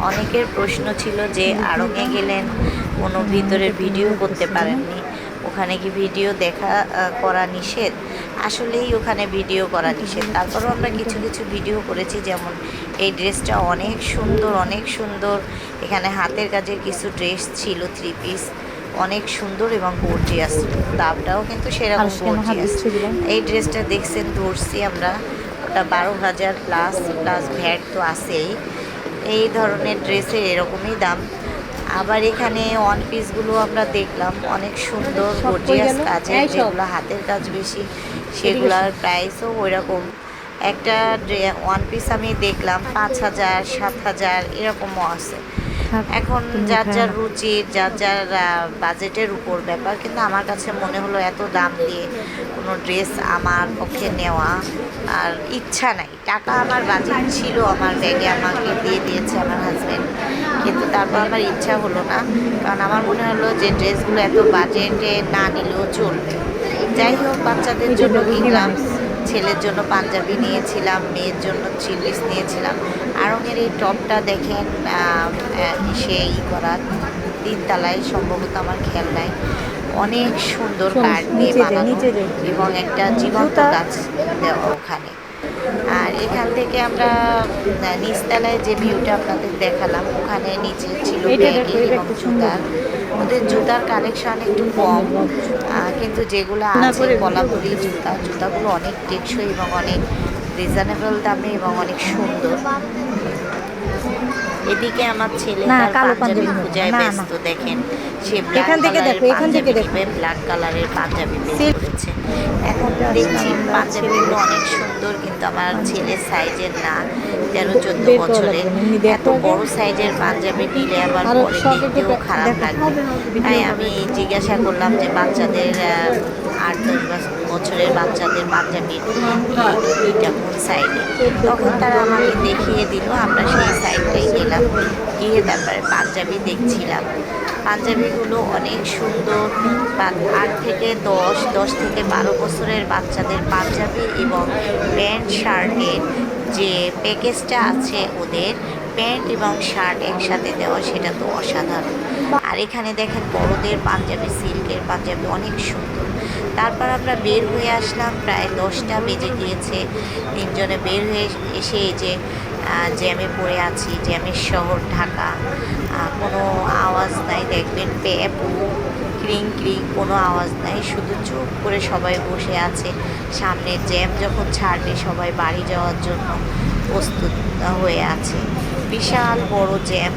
অনেকের প্রশ্ন ছিল যে আড়ঙে গেলেন, কোনো ভিতরের ভিডিও করতে পারেননি, ওখানে কি ভিডিও করা নিষেধ? আসলেই ওখানে ভিডিও করা নিষেধ। তারপরেও আমরা কিছু কিছু ভিডিও করেছি। যেমন এই ড্রেসটা অনেক সুন্দর, অনেক সুন্দর। এখানে হাতের কাজের কিছু ড্রেস ছিল, 3 পিস, অনেক সুন্দর এবং গর্জিয়াস। দামটাও কিন্তু সেরকম গর্জিয়াস। এই ড্রেসটা দেখছেন, ধরছি আমরা, ওটা 12,000 প্লাস ভ্যাট তো আছেই। এই ধরনের ড্রেসের এরকমই দাম। আবার এখানে ওয়ান পিসগুলো আমরা দেখলাম, অনেক সুন্দর গর্জিয়াস কাজের, যেগুলো হাতের কাজ বেশি সেগুলোর প্রাইসও ওই রকম। একটা ওয়ান পিস আমি দেখলাম 5,000, 7,000 এরকমও আছে। এখন যার যার রুচির, যার যার বাজেটের উপর ব্যাপার। কিন্তু আমার কাছে মনে হলো এত দাম দিয়ে কোনো ড্রেস আমার পক্ষে নেওয়া আর ইচ্ছা নাই। টাকা আমার বাজেট ছিল, আমার ব্যাগে আমাকে দিয়ে দিয়েছে আমার হাজব্যান্ড, কিন্তু তারপর আমার ইচ্ছা হলো না। কারণ আমার মনে হলো যে ড্রেসগুলো এত বাজেটে না নিলেও চলবে। যাই হোক, বাচ্চাদের জন্য কিনলাম, ছেলের জন্য পাঞ্জাবি নিয়েছিলাম, মেয়ের জন্য চিলিস নিয়েছিলাম। আড়ঙের এই টপটা দেখেন, সে করা 3 তলায়, সম্ভবত আমার খেয়াল নাই। অনেক সুন্দর কাঠ দিয়ে বানানো এবং একটা জীবন্ত গাছ দেওয়া ওখানে। আর এখান থেকে আমরা নিচতলায় যে ভিউটা আপনাদের দেখালাম, ওখানে নিচে ছিল ব্যাগি এবং জুতার। ওদের জুতার কালেকশন একটু কম, কিন্তু যেগুলো আছে কলাপুরি জুতাগুলো অনেক টেকসই এবং অনেক রিজনেবল দামে এবং অনেক সুন্দর। এদিকে আমার ছেলে তার পাঞ্জাবি খোঁজায় ব্যস্ত। দেখেন, সে ব্ল্যাক কালারের পাঞ্জাবি বের করেছে। এখন দেখছি পাঞ্জাবিগুলো অনেক সুন্দর, কিন্তু আমার ছেলের সাইজের না, 13-14 বছরের। এত বড় সাইজের পাঞ্জাবি নিলে আবার পরে দেখতেও খারাপ লাগবে। তাই আমি জিজ্ঞাসা করলাম যে বাচ্চাদের 8-10 বছরের বাচ্চাদের পাঞ্জাবি এইটা কোন সাইডে। তখন তারা আমাকে দেখিয়ে দিল। আমরা সেই সাইডটাই গেলাম, গিয়ে তারপরে পাঞ্জাবি দেখছিলাম। পাঞ্জাবিগুলো অনেক সুন্দর। 8 থেকে 10 থেকে 12 বছরের বাচ্চাদের পাঞ্জাবি এবং প্যান্ট শার্টের যে প্যাকেজটা আছে, ওদের প্যান্ট এবং শার্ট একসাথে দেওয়া, সেটা তো অসাধারণ। আর এখানে দেখেন বড়দের পাঞ্জাবি, সিল্কের পাঞ্জাবি অনেক সুন্দর। তারপর আমরা বের হয়ে আসলাম, প্রায় 10টা বেজে গিয়েছে। 3 জনে বের হয়ে এসে এই যে জ্যামে পড়ে আছি, জ্যামের শহর ঢাকা। কোনো আওয়াজ নাই, দেখবেন প্যাপ ক্রিং ক্রিং, কোনো আওয়াজ নাই, শুধু চুপ করে সবাই বসে আছে। সামনে জ্যাম যখন ছাড়বে সবাই বাড়ি যাওয়ার জন্য প্রস্তুত হয়ে আছে। বিশাল বড় জ্যাম।